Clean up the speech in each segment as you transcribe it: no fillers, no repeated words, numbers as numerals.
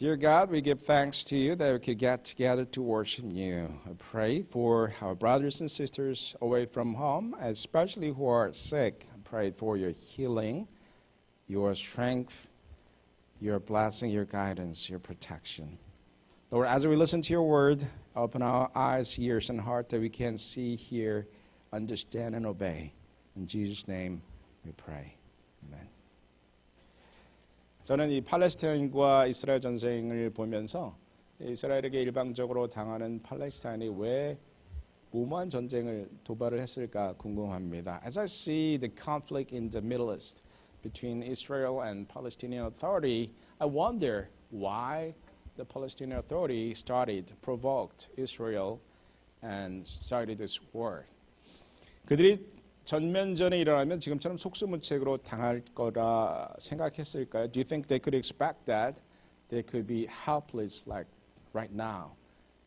Dear God, we give thanks to you that we could get together to worship you. I pray for our brothers and sisters away from home, especially who are sick. I pray for your healing, your strength, your blessing, your guidance, your protection. Lord, as we listen to your word, open our eyes, ears, and heart that we can see, hear, understand, and obey. In Jesus' name we pray. Amen. 저는 이 팔레스타인과 이스라엘 전쟁을 보면서 이스라엘에게 일방적으로 당하는 팔레스타인이 왜 무모한 전쟁을 도발을 했을까 궁금합니다. As I see the conflict in the Middle East between Israel and Palestinian Authority, I wonder why the Palestinian Authority provoked Israel and started this war. 그들이 전면전에 일어나면 지금처럼 속수무책으로 당할 거라 생각했을까요? Do you think they could expect that they could be helpless like right now?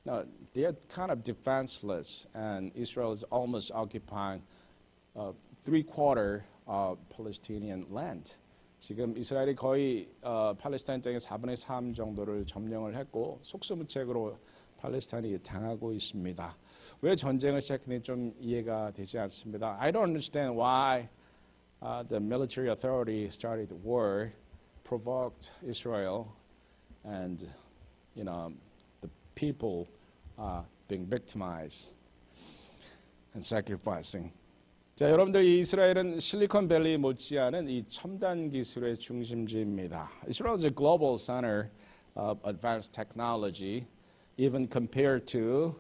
No, they are kind of defenseless, and Israel is almost occupying 3/4 of Palestinian land. 지금 이스라엘이 거의 팔레스타인 땅의 4분의 3 정도를 점령을 했고 속수무책으로 팔레스타인이 당하고 있습니다. 왜 전쟁을 시작했는지 좀 이해가 되지 않습니다. I don't understand why the military authority started the war, provoked Israel, and the people being victimized and sacrificing. 자, 여러분들 이스라엘은 실리콘밸리 못지않은 이 첨단 기술의 중심지입니다. Israel is a global center of advanced technology, even compared to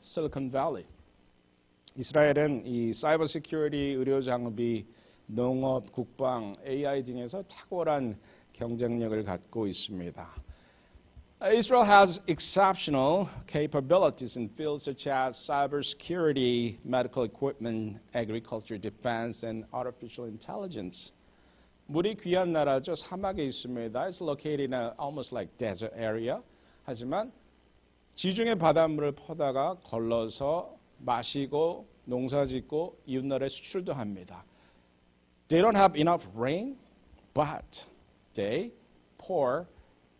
Silicon Valley. 이스라엘은 이 사이버 시큐리티, 의료 장비, 농업, 국방, AI 등에서 탁월한 경쟁력을 갖고 있습니다. Israel has exceptional capabilities in fields such as cybersecurity, medical equipment, agriculture, defense, and artificial intelligence. 물이 귀한 나라죠. 사막에 있습니다. It's located in almost like desert area. 하지만 지중해 바닷물을 퍼다가 걸러서 마시고 농사짓고 이웃나라에 수출도 합니다. They don't have enough rain, but they pour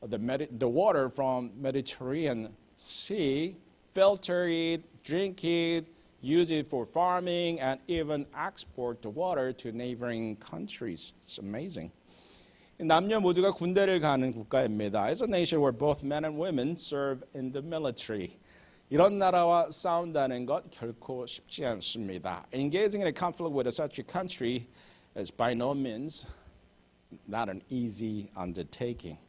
the water from Mediterranean Sea, filter it, drink it, use it for farming, and even export the water to neighboring countries. It's amazing. 남녀 모두가 군대를 가는 국가입니다. It's a nation where both men and women serve in the military. 이런 나라와 싸운다는 것 결코 쉽지 않습니다. Engaging in a conflict with such a country is by no means not an easy undertaking.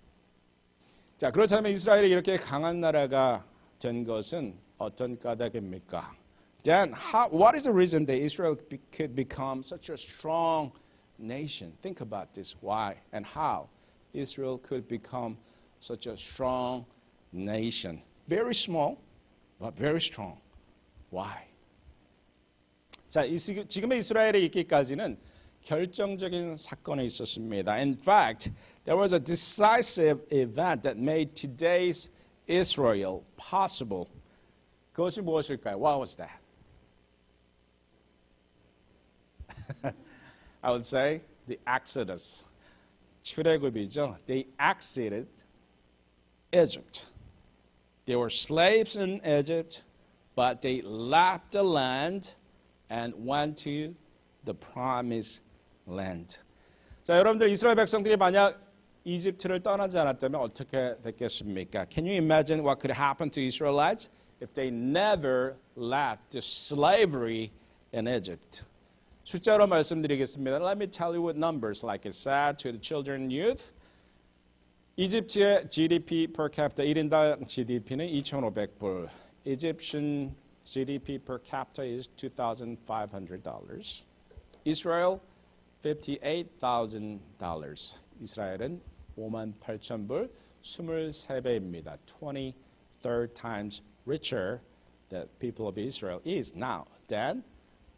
자, 그렇다면 이스라엘이 이렇게 강한 나라가 된 것은 어떤 까닭입니까? Then, what is the reason that Israel could become such a strong nation? Think about this. Why and how Israel could become such a strong nation? Very small, but very strong. Why? 자, 지금의 이스라엘에 있기까지는 결정적인 사건이 있었습니다. In fact, there was a decisive event that made today's Israel possible. 그것이 무엇일까요? What was that? I would say the Exodus. 출애굽이죠. They exited Egypt. They were slaves in Egypt, but they left the land and went to the promised land. 자, 여러분들 이스라엘 백성들이 만약 이집트를 떠나지 않았다면 어떻게 됐겠습니까? Can you imagine what could happen to Israelites if they never left the slavery in Egypt? 숫자로 말씀드리겠습니다. Let me tell you with numbers, like I said to the children and youth. 이집트의 GDP per capita 1인당 GDP는 2,500불. Egyptian GDP per capita is $2,500. Israel $58,000. 이스라엘은 58,000불, 23배입니다. 23 times richer the people of Israel is now than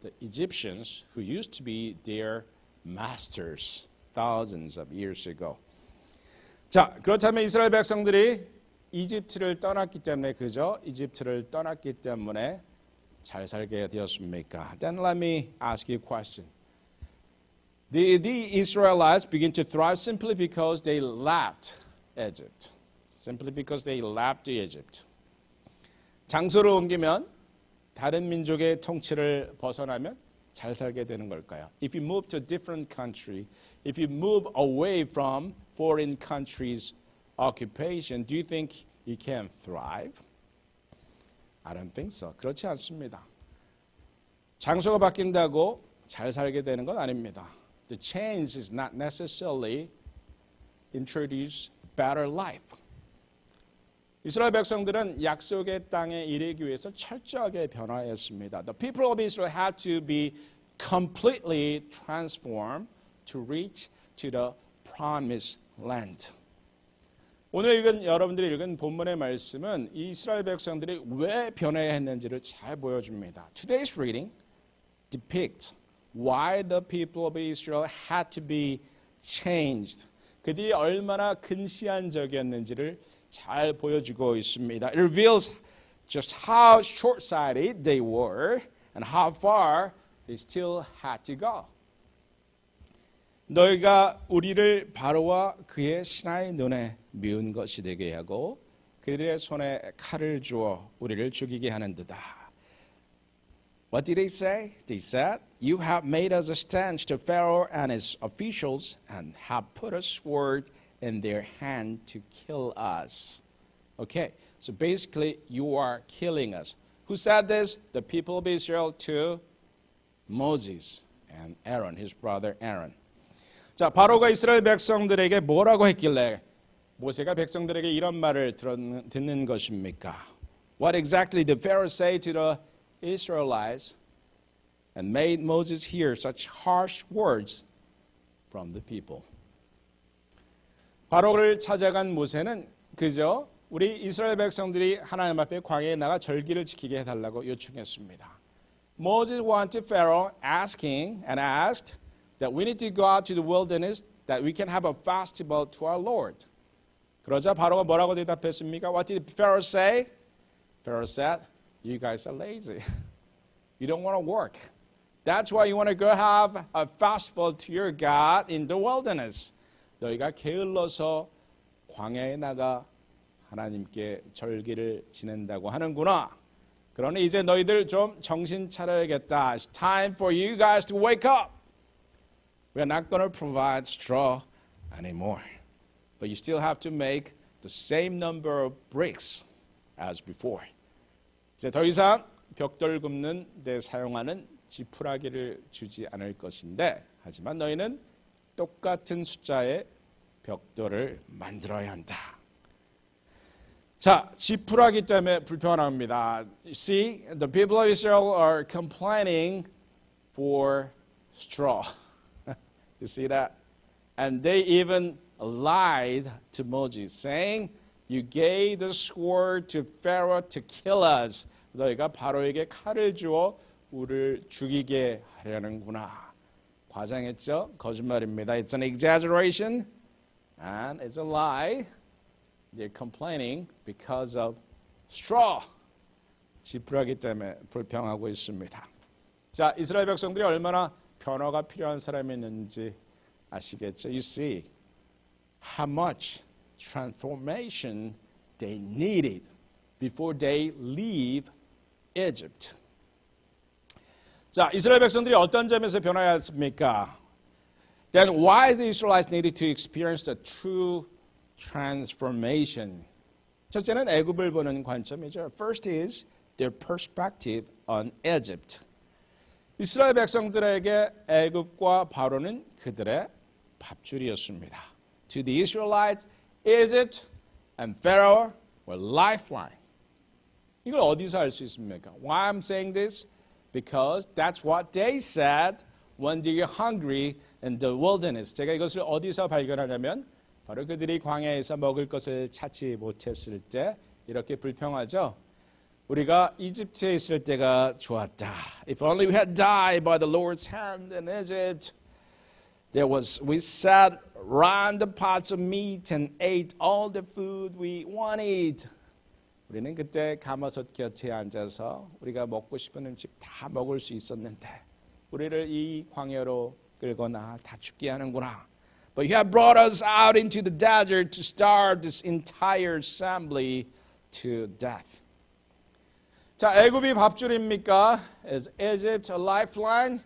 the Egyptians who used to be their masters thousands of years ago. 자, 그렇다면 이스라엘 백성들이 이집트를 떠났기 때문에 그죠? 이집트를 떠났기 때문에 잘 살게 되었습니까? Then let me ask you a question. Did the Israelites begin to thrive simply because they left Egypt? Simply because they left Egypt. 장소를 옮기면 다른 민족의 통치를 벗어나면 잘 살게 되는 걸까요? If you move to a different country, if you move away from foreign countries' occupation, do you think you can thrive? I don't think so. 그렇지 않습니다. 장소가 바뀐다고 잘 살게 되는 건 아닙니다. The change is not necessarily introduce better life. 이스라엘 백성들은 약속의 땅에 이르기 위해서 철저하게 변화했습니다. The people of Israel had to be completely transformed to reach to the promised land. 오늘 여러분들이 읽은 본문의 말씀은 이스라엘 백성들이 왜 변해야 했는지를 잘 보여줍니다. Today's reading depicts why the people of Israel had to be changed. 그들이 얼마나 근시안적이었는지를 잘 보여주고 있습니다. It reveals just how short-sighted they were and how far they still had to go. 너희가 우리를 바로와 그의 신하의 눈에 미운 것이 되게 하고 그들의 손에 칼을 주어 우리를 죽이게 하는도다. What did they say? They said, "You have made us a stench to Pharaoh and his officials and have put a sword in their hand to kill us." Okay, so basically you are killing us. Who said this? The people of Israel to Moses and Aaron, his brother Aaron. 자, 바로가 이스라엘 백성들에게 뭐라고 했길래 모세가 백성들에게 이런 말을 듣는 것입니까? What exactly did Pharaoh say to the Israelites and made Moses hear such harsh words from the people? 바로를 찾아간 모세는 그저 우리 이스라엘 백성들이 하나님 앞에 광야에 나가 절기를 지키게 해달라고 요청했습니다. Moses went to Pharaoh asking and asked that we need to go out to the wilderness that we can have a festival to our Lord. 그러자 바로가 뭐라고 대답했습니까? What did Pharaoh say? Pharaoh said, "You guys are lazy. You don't want to work. That's why you want to go have a festival to your God in the wilderness." 너희가 게을러서 광야에 나가 하나님께 절기를 지낸다고 하는구나. 그러니 이제 너희들 좀 정신 차려야겠다. It's time for you guys to wake up. We are not going to provide straw anymore. But you still have to make the same number of bricks as before. 이제 더 이상 벽돌 굽는 데 사용하는 지푸라기를 주지 않을 것인데 하지만 너희는 똑같은 숫자의 벽돌을 만들어야 한다. 자, 지푸라기 때문에 불평합니다. You see, the people of Israel are complaining for straw. You see that? And they even lied to Moses, saying, "You gave the sword to Pharaoh to kill us." 너희가 바로에게 칼을 주어 우리를 죽이게 하려는구나. 과장했죠? 거짓말입니다. It's an exaggeration and it's a lie. They're complaining because of straw. 지푸라기 때문에 불평하고 있습니다. 자, 이스라엘 백성들이 얼마나 변화가 필요한 사람이었는지 아시겠죠? You see how much transformation they needed before they leave Egypt. 자, 이스라엘 백성들이 어떤 점에서 변화했습니까? Then why the Israelites needed to experience the true transformation? 첫째는 애굽을 보는 관점이죠. First is their perspective on Egypt. 이스라엘 백성들에게 애굽과 바로는 그들의 밥줄이었습니다. To the Israelites, Egypt and Pharaoh were lifeline. 이걸 어디서 알 수 있습니까? Why I'm saying this? Because that's what they said when they were hungry in the wilderness. 제가 이것을 어디서 발견하냐면 바로 그들이 광야에서 먹을 것을 찾지 못했을 때 이렇게 불평하죠. 우리가 이집트에 있을 때가 좋았다. If only we had died by the Lord's hand in Egypt. We sat around the pots of meat and ate all the food we wanted. 우리는 그때 가마솥 곁에 앉아서 우리가 먹고 싶은 음식 다 먹을 수 있었는데 우리를 이 광야로 끌거나 다 죽게 하는구나. But you have brought us out into the desert to starve this entire assembly to death. 자, 애굽이 밥줄입니까? Is Egypt a lifeline?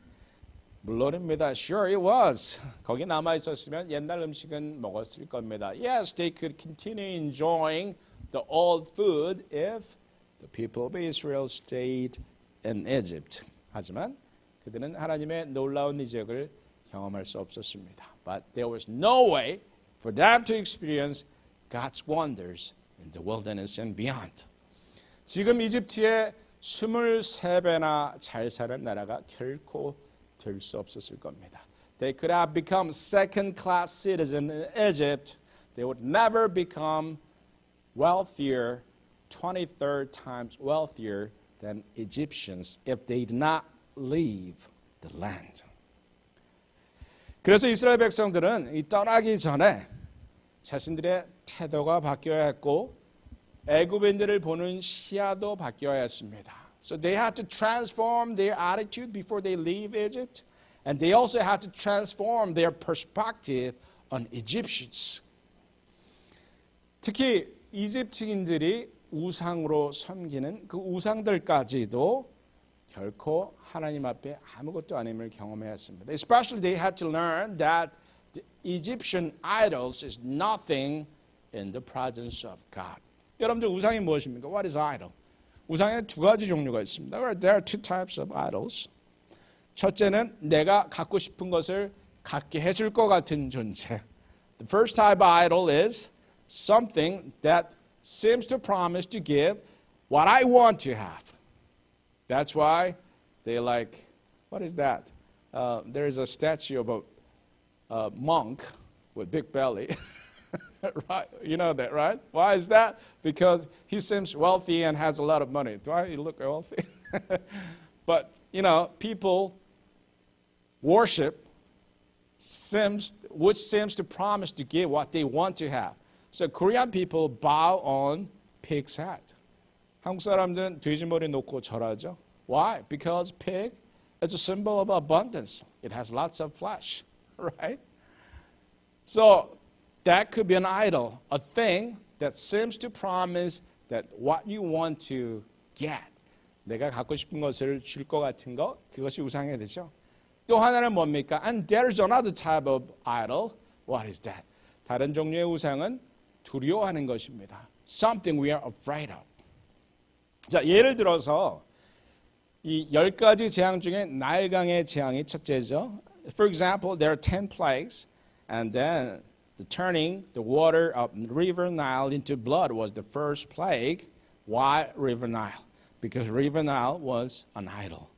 물론입니다. Sure it was. 거기 남아 있었으면 옛날 음식은 먹었을 겁니다. Yes, they could continue enjoying the old food if the people of Israel stayed in Egypt. 하지만 그들은 하나님의 놀라운 이적을 경험할 수 없었습니다. But there was no way for them to experience God's wonders in the wilderness and beyond. 지금 이집트의 23배나 잘 사는 나라가 결코 될 수 없었을 겁니다. They could have become second-class citizens in Egypt. They would never become wealthier, 23 times wealthier than Egyptians if they did not leave the land. 그래서 이스라엘 백성들은 이 떠나기 전에 자신들의 태도가 바뀌어야 했고 애굽인들을 보는 시야도 바뀌어야 했습니다. So they had to transform their attitude before they leave Egypt, and they also had to transform their perspective on Egyptians. 특히 이집트인들이 우상으로 섬기는 그 우상들까지도 결코 하나님 앞에 아무것도 아님을 경험해야 했습니다. Especially they had to learn that the Egyptian idols is nothing in the presence of God. 여러분들 우상이 무엇입니까? What is idol? 우상에는 두 가지 종류가 있습니다. There are two types of idols. 첫째는 내가 갖고 싶은 것을 갖게 해줄 것 같은 존재. The first type of idol is something that seems to promise to give what I want to have. That's why they like, what is that? There is a statue of a monk with big belly. Right? You know that, right? Why is that? Because he seems wealthy and has a lot of money. Do I look wealthy? But, you know, people worship which seems to promise to give what they want to have. So Korean people bow on pig's head. 한국 사람들은 돼지 머리 놓고 절하죠. Why? Because pig is a symbol of abundance. It has lots of flesh, right? So that could be an idol, a thing that seems to promise that what you want to get, 내가 갖고 싶은 것을 줄 것 같은 것, 그것이 우상이 되죠. 또 하나는 뭡니까? And there's another type of idol. What is that? 다른 종류의 우상은 두려워하는 것입니다. Something we are afraid of. 자, 예를 들어서 이 10가지 재앙 중에 나일강의 재앙이 첫째죠. For example, there are 10 plagues, and then turning the water of River Nile into blood was the first plague. Why River Nile? Because River Nile was an idol.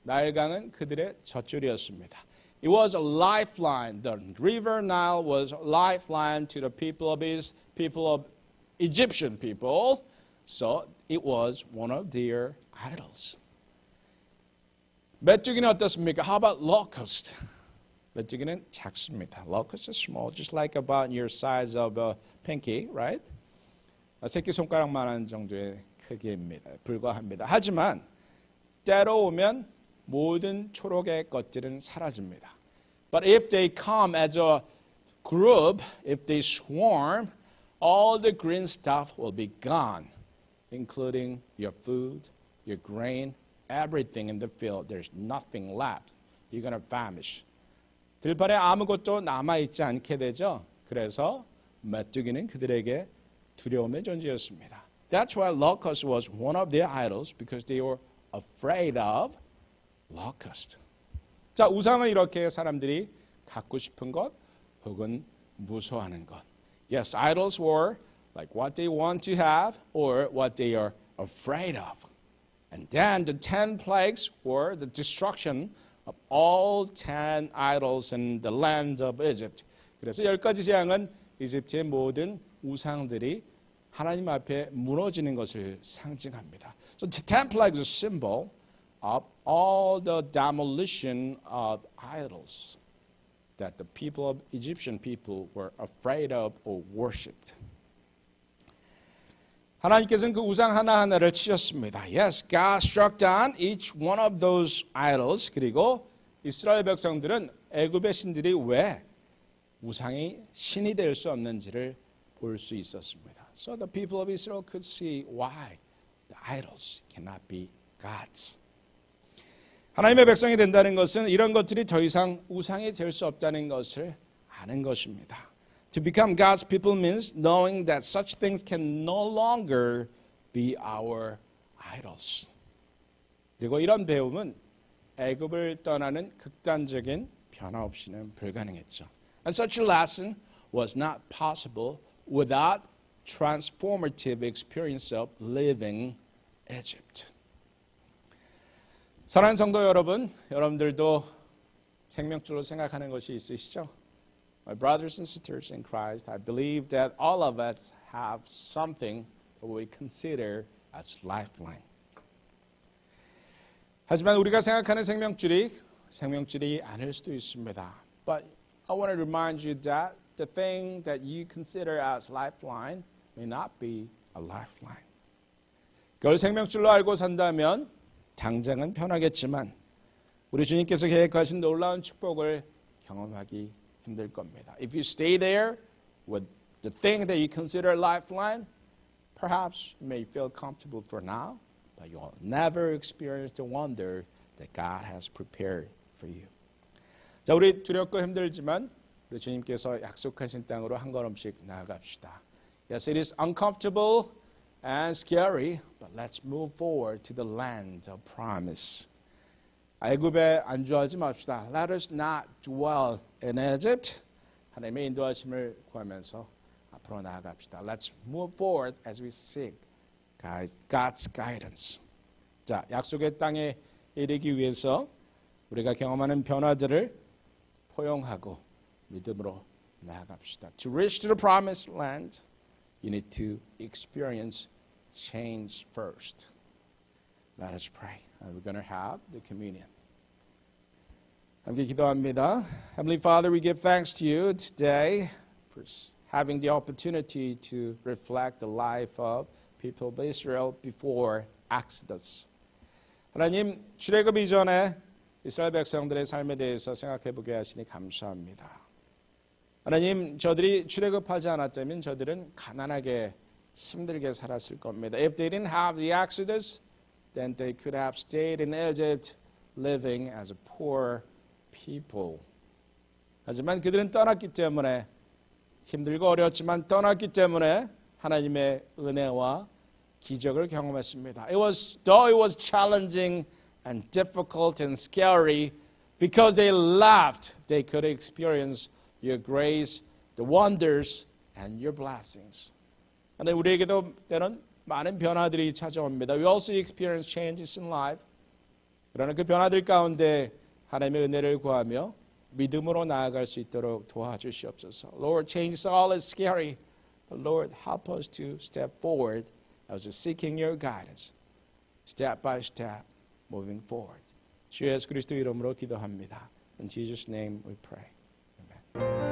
나일강은 그들의 젖줄이었습니다. It was a lifeline. The River Nile was a lifeline to the people of Egyptian people. So it was one of their idols. 메뚜기는 어떻습니까? How about locust? 메뚜기는 작습니다. Locust is small, just like about your size of a pinky, right? 새끼손가락만한 정도의 크기입니다. 불과합니다. 하지만 때로 오면 모든 초록의 것들은 사라집니다. But if they come as a group, if they swarm, all the green stuff will be gone, including your food, your grain, everything in the field. There's nothing left. You're going to famish. 들판에 아무것도 남아있지 않게 되죠. 그래서 메뚜기는 그들에게 두려움의 존재였습니다. That's why locust was one of their idols, because they were afraid of locust. 자, 우상은 이렇게 사람들이 갖고 싶은 것 혹은 무서워하는 것. Yes, idols were like what they want to have or what they are afraid of. And then the 10 plagues were the destruction of all 10 idols in the land of Egypt. 그래서 10가지 재앙은 이집트의 모든 우상들이 하나님 앞에 무너지는 것을 상징합니다. So the 10 plagues is a symbol of all the demolition of idols that the people of Egyptian people were afraid of or worshipped. 하나님께서는 그 우상 하나하나를 치셨습니다. Yes, God struck down each one of those idols. 그리고 이스라엘 백성들은 애굽의 신들이 왜 우상이 신이 될 수 없는지를 볼 수 있었습니다. So the people of Israel could see why the idols cannot be gods. 하나님의 백성이 된다는 것은 이런 것들이 더 이상 우상이 될 수 없다는 것을 아는 것입니다. To become God's people means knowing that such things can no longer be our idols. 그리고 이런 배움은 애굽을 떠나는 극단적인 변화 없이는 불가능했죠. And such a lesson was not possible without transformative experience of living Egypt. 사랑하는 성도 여러분, 여러분들도 생명줄로 생각하는 것이 있으시죠? My brothers and sisters in Christ, I believe that all of us have something that we consider as lifeline. 하지만 우리가 생각하는 생명줄이 아닐 수도 있습니다. But I want to remind you that the thing that you consider as lifeline may not be a lifeline. 그걸 생명줄로 알고 산다면 당장은 편하겠지만 우리 주님께서 계획하신 놀라운 축복을 경험하기 힘들 겁니다. If you stay there with the thing that you consider lifeline, perhaps you may feel comfortable for now, but you will never experience the wonder that God has prepared for you. 자, 우리 두렵고 힘들지만 우리 주님께서 약속하신 땅으로 한 걸음씩 나아갑시다. Yes, it is uncomfortable and scary, but let's move forward to the land of promise. 애굽에 안주하지 맙시다. Let us not dwell in Egypt. 하나님의 인도하심을 구하면서 앞으로 나아갑시다. Let's move forward as we seek God's guidance. 자, 약속의 땅에 이르기 위해서 우리가 경험하는 변화들을 포용하고 믿음으로 나아갑시다. To reach to the promised land, you need to experience change first. Let us pray. And we're going to have the communion. 함께 기도합니다. Heavenly Father, we give thanks to you today for having the opportunity to reflect the life of people of Israel before Exodus. 하나님, 출애굽 이전에 이스라엘 백성들의 삶에 대해서 생각해 보게 하시니 감사합니다. 하나님, 저들이 출애굽하지 않았다면 저들은 가난하게 힘들게 살았을 겁니다. If they didn't have the Exodus, then they could have stayed in Egypt living as a poor people. 하지만 그들은 떠났기 때문에 힘들고 어려웠지만 떠났기 때문에 하나님의 은혜와 기적을 경험했습니다. Though it was challenging and difficult and scary, because they left, they could experience your grace, the wonders, and your blessings. 하나님, 우리에게도 때는 많은 변화들이 찾아옵니다. We also experience changes in life. 그러나 그 변화들 가운데 하나님의 은혜를 구하며 믿음으로 나아갈 수 있도록 도와주시옵소서. Lord, changes all is scary, but Lord, help us to step forward as we're seeking your guidance, step by step, moving forward. 주 예수 그리스도 이름으로 기도합니다. In Jesus' name we pray. Amen.